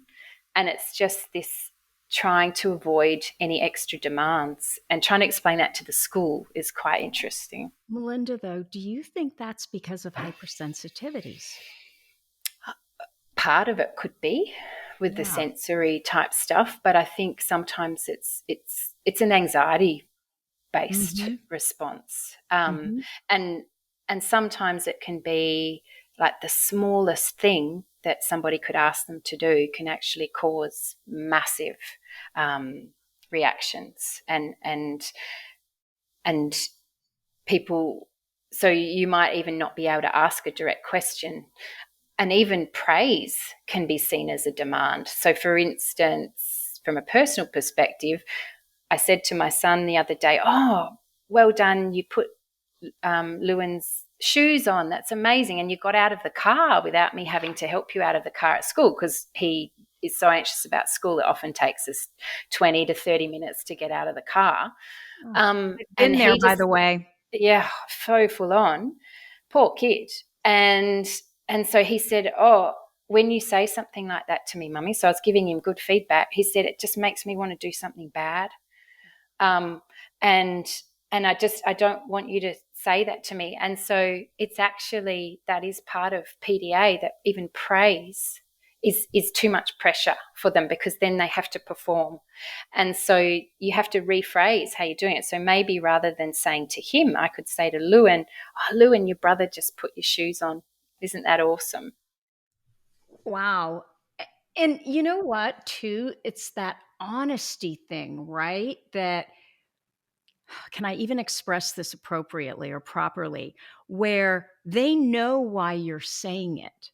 and it's just this trying to avoid any extra demands, and trying to explain that to the school is quite interesting. Melinda, though, do you think that's because of hypersensitivities? Part of it could be with the Yeah. sensory type stuff, but I think sometimes it's an anxiety based Mm-hmm. response, Mm-hmm. and sometimes it can be like the smallest thing that somebody could ask them to do can actually cause massive um, reactions, and people. So you might even not be able to ask a direct question, and even praise can be seen as a demand. So, for instance, from a personal perspective, I said to my son the other day, "Oh, well done, you put Lewin's shoes on. That's amazing. And you got out of the car without me having to help you out of the car at school," because he is so anxious about school. It often takes us 20 to 30 minutes to get out of the car. Oh, I've And been there, he by just, the way. yeah, so full on. Poor kid. And so he said, "Oh, when you say something like that to me, mummy," so I was giving him good feedback, he said, "It just makes me want to do something bad." Um, and I don't want you to say that to me. And so it's actually, that is part of PDA, that even praise is too much pressure for them, because then they have to perform. And so you have to rephrase how you're doing it. So maybe rather than saying to him, I could say to Lewin, oh, Lewin, your brother just put your shoes on. Isn't that awesome? Wow. And you know what, too? It's that honesty thing, right? That, can I even express this appropriately or properly, where they know why you're saying it.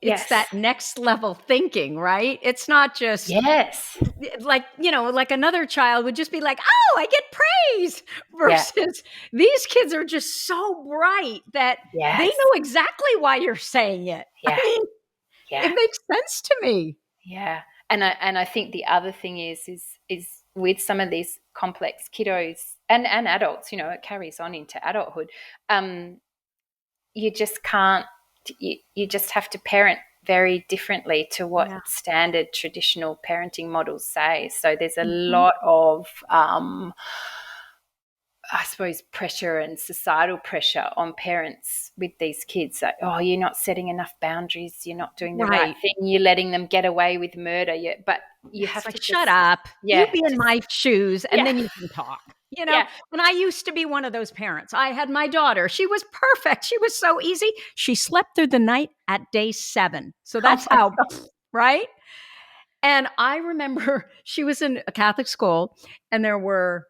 It's that Yes. next level thinking, right? It's not just Yes. like, like another child would just be like, oh, I get praise, Yeah. versus these kids are just so bright that they Yes. know exactly why you're saying it. I Yeah. mean, Yeah. it makes sense to me. Yeah. And I think the other thing is with some of these complex kiddos and adults, it carries on into adulthood. Um, you just can't, you just have to parent very differently to what Yeah. standard traditional parenting models say. So there's a Mhm. lot of I suppose, pressure and societal pressure on parents with these kids. Like, oh, you're not setting enough boundaries. You're not doing the right Right. thing. You're letting them get away with murder. But you It's have like, to shut just, up. You yeah, be in just, my shoes and yeah, then you can talk. yeah. And I used to be one of those parents. I had my daughter. She was perfect. She was so easy. She slept through the night at day 7. So Oh that's my how, God. right? And I remember she was in a Catholic school and there were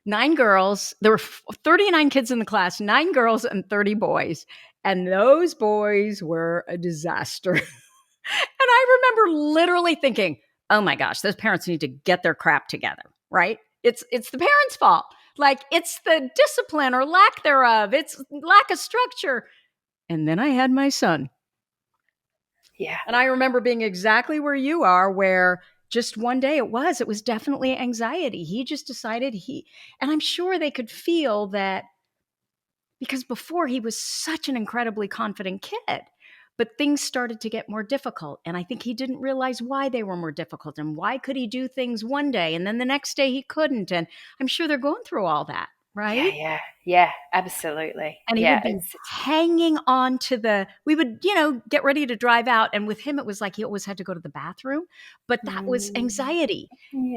9 girls. There were 39 kids in the class, 9 girls and 30 boys. And those boys were a disaster. And I remember literally thinking, "Oh my gosh, those parents need to get their crap together." Right? It's the parents' fault. Like, it's the discipline or lack thereof. It's lack of structure. And then I had my son. Yeah, And I remember being exactly where you are, where just one day it was definitely anxiety. He just decided and I'm sure they could feel that, because before he was such an incredibly confident kid. But things started to get more difficult. And I think he didn't realize why they were more difficult and why could he do things one day and then the next day he couldn't. And I'm sure they're going through all that, yeah, right? yeah, yeah. Absolutely. And he Yeah, would be hanging on to we would, get ready to drive out. And with him, it was like he always had to go to the bathroom, but that was mm, anxiety.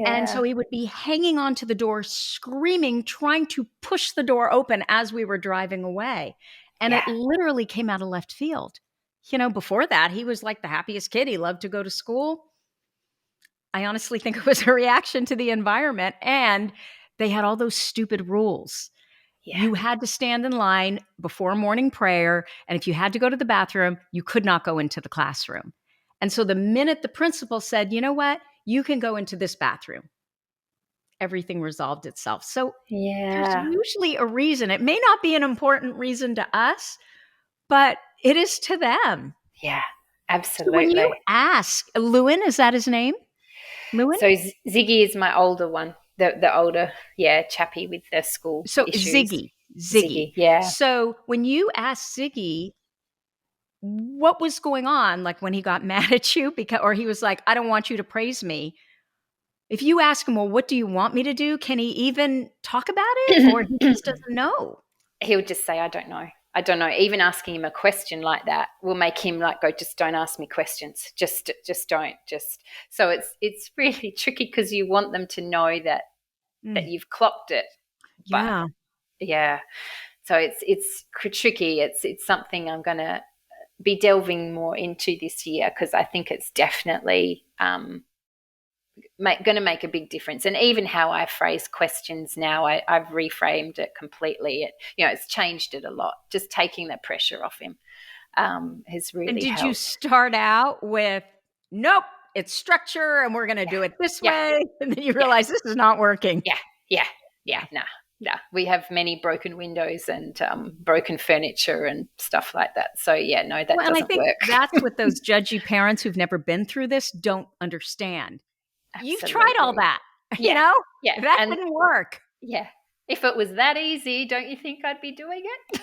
And so yeah, he would be hanging on to the door, screaming, trying to push the door open as we were driving away. And yeah, it literally came out of left field. Before that, he was like the happiest kid. He loved to go to school. I honestly think it was a reaction to the environment. And they had all those stupid rules. yeah, You had to stand in line before morning prayer. And if you had to go to the bathroom, you could not go into the classroom. And so the minute the principal said, you know what, you can go into this bathroom, everything resolved itself. So there's yeah, usually a reason. It may not be an important reason to us, but it is to them. yeah. So when you Absolutely. ask, Lewin, is that his name? Lewin? So Ziggy is my older one, the older, yeah, chappy with the school So issues. Ziggy. Ziggy, yeah. So when you ask Ziggy what was going on, like when he got mad at you or he was like, I don't want you to praise me. If you ask him, well, what do you want me to do? Can he even talk about it? Or he just doesn't know? He would just say, I don't know. I don't know. Even asking him a question like that will make him like go, just don't ask me questions. Just don't. Just so it's really tricky because you want them to know that Mm, you've clocked it. But yeah. yeah. So it's tricky. It's something I'm gonna be delving more into this year because I think it's definitely going to make a big difference. And even how I phrase questions now, I've reframed it completely. It's changed it a lot. Just taking the pressure off him has And really did you helped. start out with, nope, it's structure and we're going to do it this Yeah, way? And then you yeah, realize this is not working. yeah, yeah, yeah. Nah, nah. We have many broken windows and broken furniture and stuff like that. So yeah, no, that Well, and I doesn't think work. that's what those judgy parents who've never been through this don't understand. You've tried all Absolutely. that, you Yeah, know? yeah, That and didn't work. yeah. If it was that easy, don't you think I'd be doing it?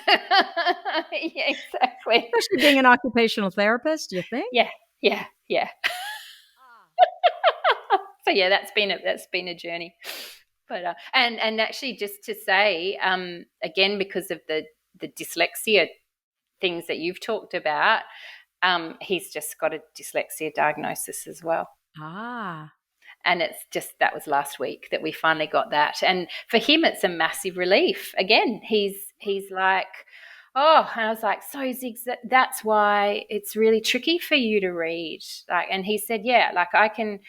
Yeah, exactly. Especially being an occupational therapist, you think? Yeah, yeah, yeah. Ah. So yeah, that's been a journey. And actually, just to say, again, because of the dyslexia things that you've talked about, he's just got a dyslexia diagnosis as well. Ah, And it's just, that was last week that we finally got that, and for him it's a massive relief. Again, he's like, oh, and I was like, so Ziggs, that's why it's really tricky for you to read. Like, and he said, yeah, like I can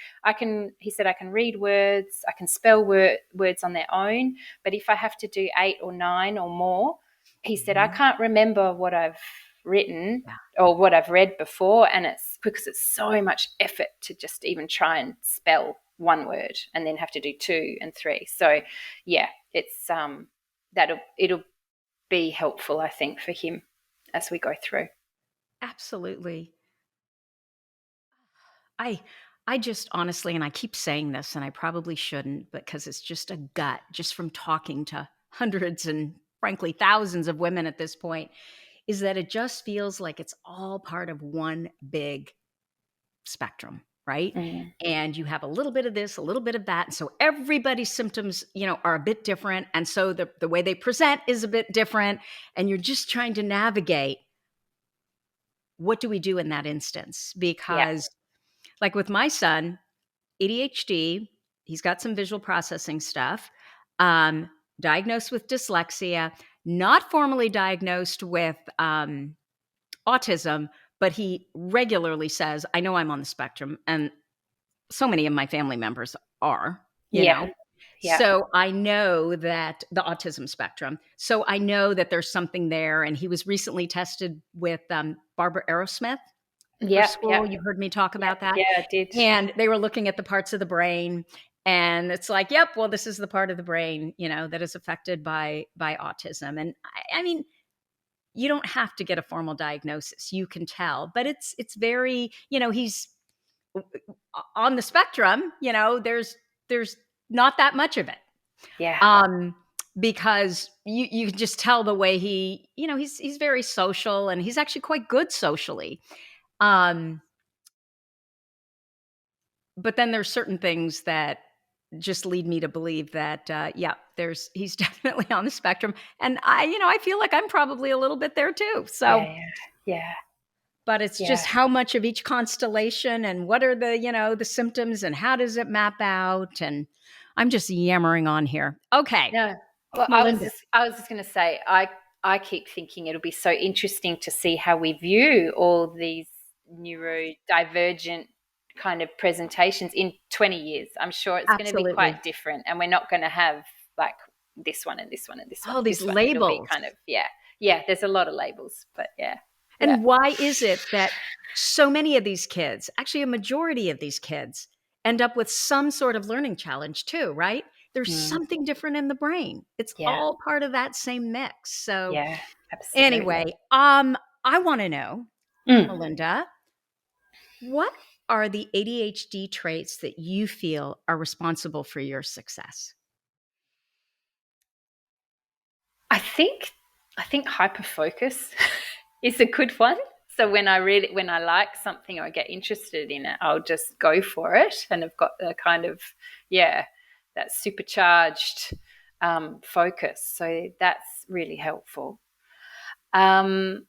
he said, I can read words, I can spell words on their own, but if I have to do 8 or 9 or more, he said, I mhm. can't remember what I've written Yeah, or what I've read before, and it's because it's so much effort to just even try and spell one word and then have to do 2 and 3. So yeah, it's it'll be helpful, I think, for him as we go through. absolutely. I I just honestly, and I keep saying this, and I probably shouldn't, because it's just a gut, just from talking to hundreds and frankly thousands of women at this point, is that it just feels like it's all part of one big spectrum, right? Mm. And you have a little bit of this, a little bit of that. And so everybody's symptoms, are a bit different. And so the way they present is a bit different. And you're just trying to navigate, what do we do in that instance? Yeah, Because, like with my son, ADHD, he's got some visual processing stuff, um, diagnosed with dyslexia, not formally diagnosed with autism, but he regularly says, I know I'm on the spectrum. And so many of my family members are, you yeah, know. yeah, So I know that the autism spectrum. So I know that there's something there. And he was recently tested with Barbara Aerosmith for yeah, yeah, school. You heard me talk yeah, about that. yeah, I did. And they were looking at the parts of the brain. And it's like, yep, well, this is the part of the brain, that is affected by autism. And I mean, you don't have to get a formal diagnosis. You can tell, but it's very, he's on the spectrum, there's not that much of it. Yeah, Um, because you can just tell the way he's very social, and he's actually quite good socially. Um, but then there's certain things that just lead me to believe that yeah, he's definitely on the spectrum. And I feel like I'm probably a little bit there too. So, yeah, yeah, but it's yeah. just how much of each constellation, and what are the symptoms, and how does it map out, and I'm just yammering on here. Okay, No, well, Melinda. I was just going to say, I keep thinking it'll be so interesting to see how we view all these neurodivergent kind of presentations in 20 years. I'm sure it's going to be Absolutely. quite different, and we're not going to have like this one and this one and this one All and these this one. It'll be labels. kind of, yeah, yeah. There's a lot of labels, but yeah, yeah. And why is it that so many of these kids, actually a majority of these kids, end up with some sort of learning challenge too, right? There's Mm, something different in the brain. It's yeah, all part of that same mix. So yeah, absolutely. anyway, I want to know, Mm. Melinda, what are the ADHD traits that you feel are responsible for your success? I think I think hyperfocus is a good one. So when I like something or I get interested in it, I'll just go for it, and I've got the kind of, yeah, that supercharged focus. So that's really helpful. Um,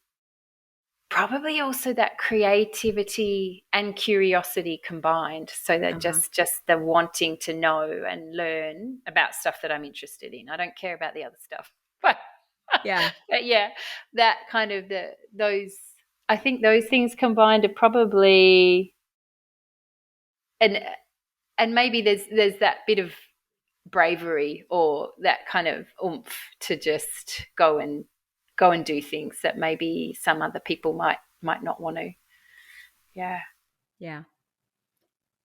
Probably also that creativity and curiosity combined, so that Uh-huh. just the wanting to know and learn about stuff that I'm interested in. I don't care about the other stuff, but Yeah. but yeah, that kind of those, I think those things combined are probably, and and maybe there's that bit of bravery or that kind of oomph to just go and do things that maybe some other people might not want to. Yeah. Yeah.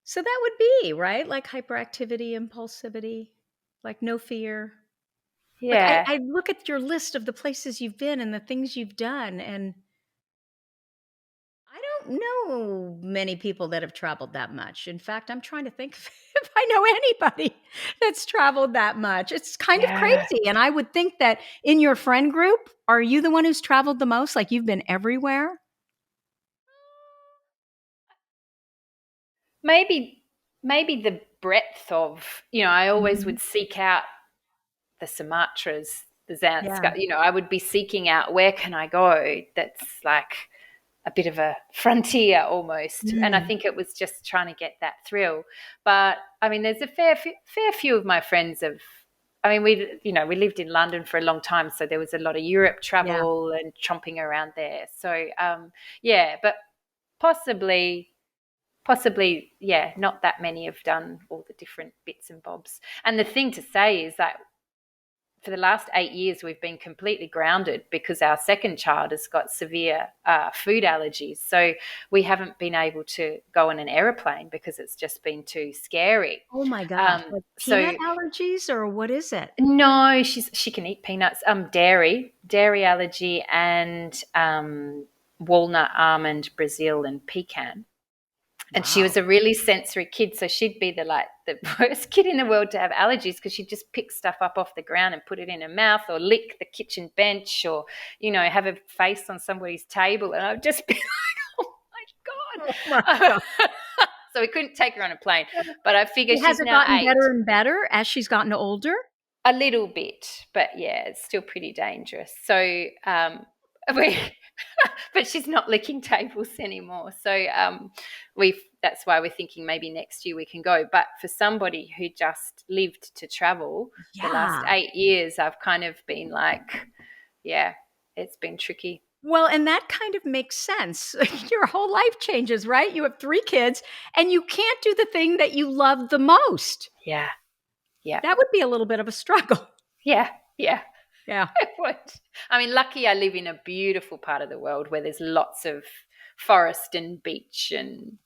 So that would be, right? Like hyperactivity, impulsivity, like no fear. Like Yeah. I look at your list of the places you've been and the things you've done, and I don't know many people that have traveled that much. In fact, I'm trying to think if I know anybody that's traveled that much. It's kind of Yeah. crazy. And I would think that in your friend group, are you the one who's traveled the most? Like you've been everywhere? Maybe maybe the breadth of, I always Mhm. would seek out the Sumatras, the Zanskar, Yeah. I would be seeking out where can I go that's like a bit of a frontier almost. And I Mm. think it was just trying to get that thrill. But I mean, there's a fair few of my friends have. I mean, we lived in London for a long time, so there was a lot of Europe Yeah. travel and chomping around there. So yeah, but possibly yeah, not that many have done all the different bits and bobs. And the thing to say is that for the last 8 years, we've been completely grounded because our second child has got severe food allergies. So we haven't been able to go on an aeroplane because it's just been too scary. Oh my gosh. Like So peanut allergies or what is it? no, she can eat peanuts, dairy allergy, and walnut, almond, Brazil, and pecan. And she was Wow. a really sensory kid, so she'd be the worst kid in the world to have allergies because she'd just pick stuff up off the ground and put it in her mouth, or lick the kitchen bench, or have a face on somebody's table, and I'd just be like, "Oh Oh my my god!" God. So we couldn't take her on a plane, but I figure Has she's it now gotten 8. better and better as she's gotten older? A little bit, but yeah, it's still pretty dangerous. So we, but she's not licking tables anymore. So that's why we're thinking maybe next year we can go. But for somebody who just lived to travel the last Yeah. 8 years, I've kind of been like, yeah, it's been tricky. Well, and that kind of makes sense. Your whole life changes, right? You have 3 kids and you can't do the thing that you love the most. Yeah, yeah, That would be a little bit of a struggle. yeah, yeah. Yeah. It would. I mean, lucky I live in a beautiful part of the world where there's lots of forest and beach and,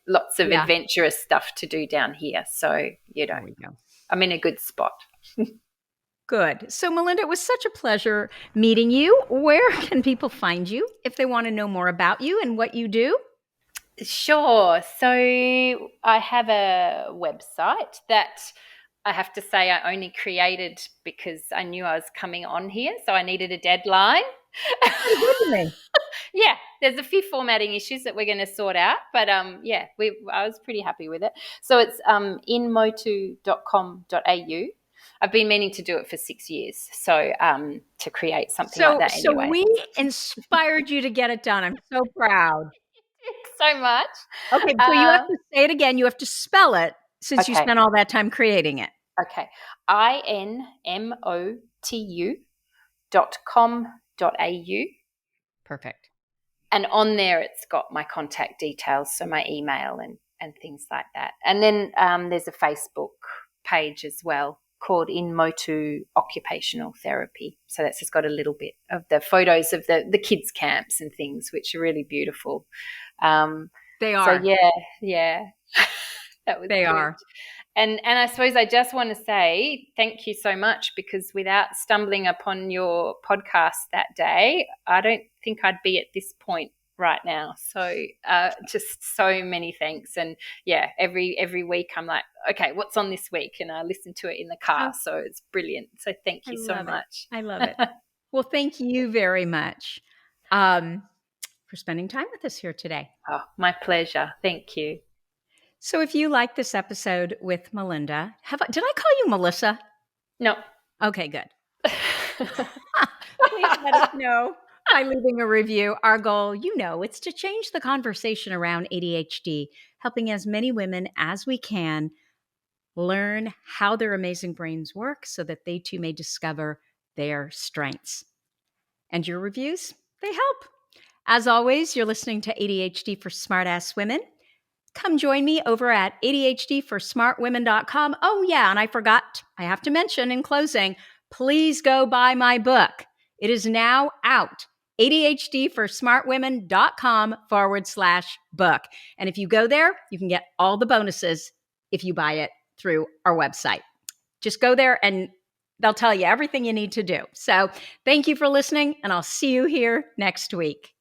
lots of Yeah. adventurous stuff to do down here. So, There we go. I'm in a good spot. Good. So, Melinda, it was such a pleasure meeting you. Where can people find you if they want to know more about you and what you do? Sure. So, I have a website that I have to say I only created because I knew I was coming on here. So, I needed a deadline. Pretty good to me. Yeah, there's a few formatting issues that we're going to sort out, but yeah, I was pretty happy with it. So it's inmotu.com.au. I've been meaning to do it for 6 years, so to create something like that So anyway. we inspired you to get it done. I'm so proud. Thanks so much. Okay, so you have to say it again. You have to spell it since you Okay, spent all that time creating it. okay. inmotu.com.au. Perfect. And on there it's got my contact details, so my email and things like that. And then there's a Facebook page as well called In Motu Occupational Therapy. So that's just got a little bit of the photos of the kids' camps and things, which are really beautiful. They So are. yeah, that was They good. are. And I suppose I just want to say thank you so much, because without stumbling upon your podcast that day, I don't think I'd be at this point right now. So just so many thanks. And yeah, every week I'm like, okay, what's on this week? And I listen to it in the car. Oh, So it's brilliant. So thank I you so love it. much. I love it. Well, thank you very much for spending time with us here today. Oh, my pleasure. Thank you. So, if you like this episode with Melinda, did I call you Melissa? No. Okay, good. Please let us know by leaving a review. Our goal, it's to change the conversation around ADHD, helping as many women as we can learn how their amazing brains work so that they too may discover their strengths. And your reviews, they help. As always, you're listening to ADHD for Smartass Women. Come join me over at ADHDforsmartwomen.com. Oh, yeah, and I forgot, I have to mention in closing, please go buy my book. It is now out. ADHDforsmartwomen.com/book. And if you go there, you can get all the bonuses if you buy it through our website. Just go there and they'll tell you everything you need to do. So thank you for listening, and I'll see you here next week.